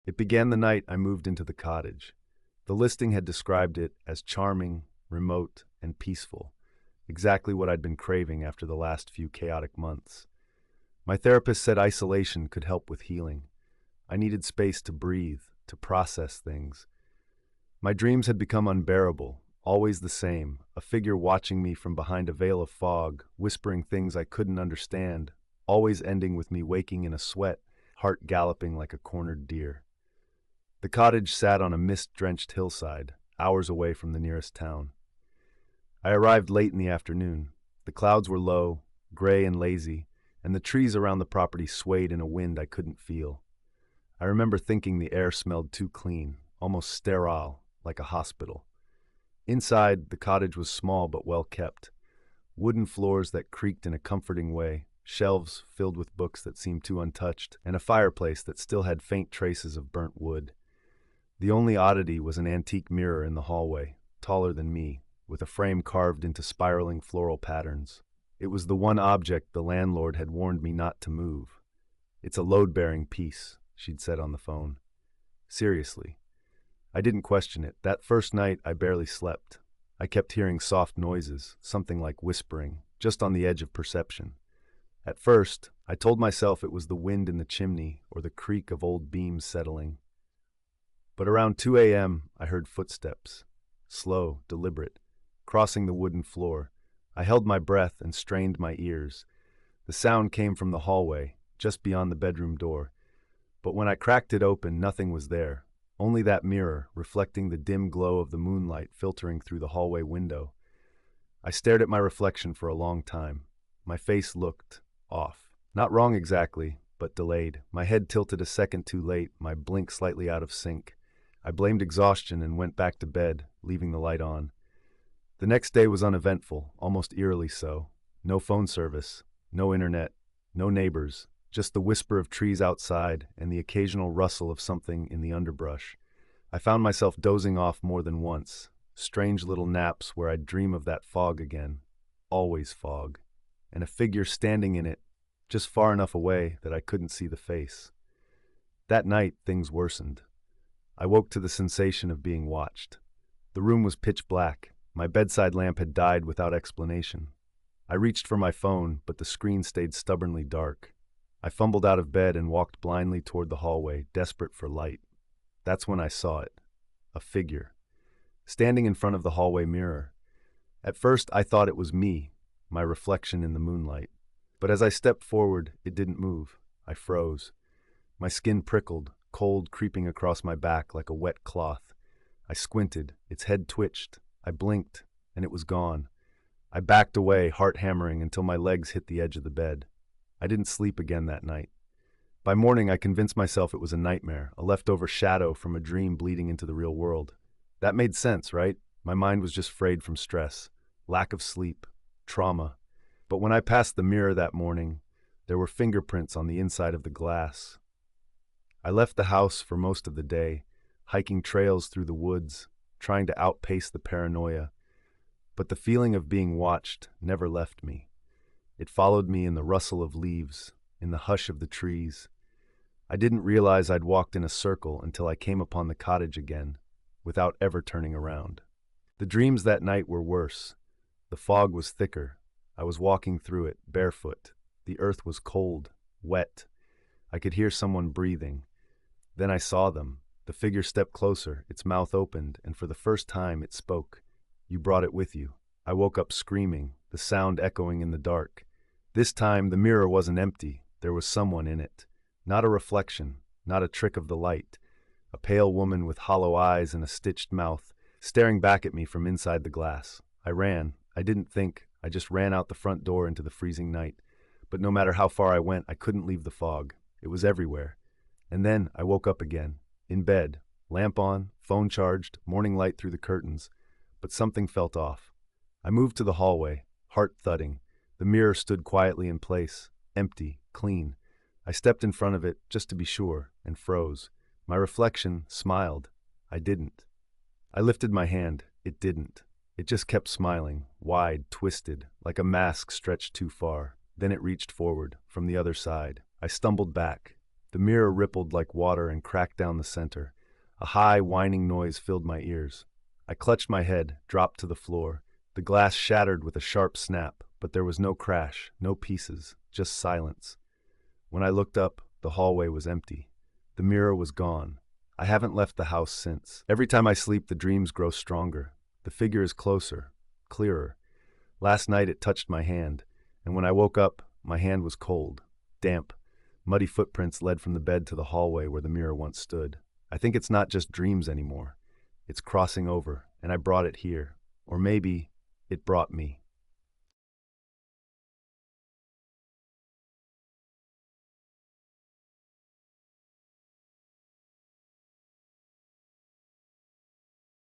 It began the night I moved into the cottage. The listing had described it as charming, remote, and peaceful, exactly what I'd been craving after the last few chaotic months. My therapist said isolation could help with healing. I needed space to breathe, to process things. My dreams had become unbearable, always the same, a figure watching me from behind a veil of fog, whispering things I couldn't understand, always ending with me waking in a sweat, heart galloping like a cornered deer. The cottage sat on a mist-drenched hillside, hours away from the nearest town. I arrived late in the afternoon. The clouds were low, gray and lazy, and the trees around the property swayed in a wind I couldn't feel. I remember thinking the air smelled too clean, almost sterile, like a hospital. Inside, the cottage was small but well kept. Wooden floors that creaked in a comforting way, shelves filled with books that seemed too untouched, and a fireplace that still had faint traces of burnt wood. The only oddity was an antique mirror in the hallway, taller than me, with a frame carved into spiraling floral patterns. It was the one object the landlord had warned me not to move. "It's a load-bearing piece," she'd said on the phone. Seriously. I didn't question it. That first night, I barely slept. I kept hearing soft noises, something like whispering, just on the edge of perception. At first, I told myself it was the wind in the chimney or the creak of old beams settling. But around 2 a.m., I heard footsteps, slow, deliberate, crossing the wooden floor. I held my breath and strained my ears. The sound came from the hallway, just beyond the bedroom door. But when I cracked it open, nothing was there. Only that mirror, reflecting the dim glow of the moonlight filtering through the hallway window. I stared at my reflection for a long time. My face looked off. Not wrong exactly, but delayed. My head tilted a second too late, my blink slightly out of sync. I blamed exhaustion and went back to bed, leaving the light on. The next day was uneventful, almost eerily so. No phone service, no internet, no neighbors, just the whisper of trees outside and the occasional rustle of something in the underbrush. I found myself dozing off more than once, strange little naps where I'd dream of that fog again, always fog, and a figure standing in it, just far enough away that I couldn't see the face. That night, things worsened. I woke to the sensation of being watched. The room was pitch black. My bedside lamp had died without explanation. I reached for my phone, but the screen stayed stubbornly dark. I fumbled out of bed and walked blindly toward the hallway, desperate for light. That's when I saw it. A figure. Standing in front of the hallway mirror. At first, I thought it was me, my reflection in the moonlight. But as I stepped forward, it didn't move. I froze. My skin prickled, cold creeping across my back like a wet cloth. I squinted, its head twitched. I blinked, and it was gone. I backed away, heart hammering, until my legs hit the edge of the bed. I didn't sleep again that night. By morning, I convinced myself it was a nightmare, a leftover shadow from a dream bleeding into the real world. That made sense, right? My mind was just frayed from stress, lack of sleep, trauma. But when I passed the mirror that morning, there were fingerprints on the inside of the glass. I left the house for most of the day, hiking trails through the woods, trying to outpace the paranoia. But the feeling of being watched never left me. It followed me in the rustle of leaves, in the hush of the trees. I didn't realize I'd walked in a circle until I came upon the cottage again, without ever turning around. The dreams that night were worse. The fog was thicker. I was walking through it, barefoot. The earth was cold, wet. I could hear someone breathing. Then I saw them. The figure stepped closer, its mouth opened, and for the first time it spoke. "You brought it with you." I woke up screaming, the sound echoing in the dark. This time, the mirror wasn't empty. There was someone in it. Not a reflection, not a trick of the light. A pale woman with hollow eyes and a stitched mouth, staring back at me from inside the glass. I ran. I didn't think. I just ran out the front door into the freezing night. But no matter how far I went, I couldn't leave the fog. It was everywhere. And then I woke up again, in bed, lamp on, phone charged, morning light through the curtains. But something felt off. I moved to the hallway, heart thudding. The mirror stood quietly in place, empty, clean. I stepped in front of it, just to be sure, and froze. My reflection smiled. I didn't. I lifted my hand. It didn't. It just kept smiling, wide, twisted, like a mask stretched too far. Then it reached forward, from the other side. I stumbled back. The mirror rippled like water and cracked down the center. A high, whining noise filled my ears. I clutched my head, dropped to the floor. The glass shattered with a sharp snap, but there was no crash, no pieces, just silence. When I looked up, the hallway was empty. The mirror was gone. I haven't left the house since. Every time I sleep, the dreams grow stronger. The figure is closer, clearer. Last night it touched my hand, and when I woke up, my hand was cold, damp. Muddy footprints led from the bed to the hallway where the mirror once stood. I think it's not just dreams anymore. It's crossing over, and I brought it here. Or maybe it brought me.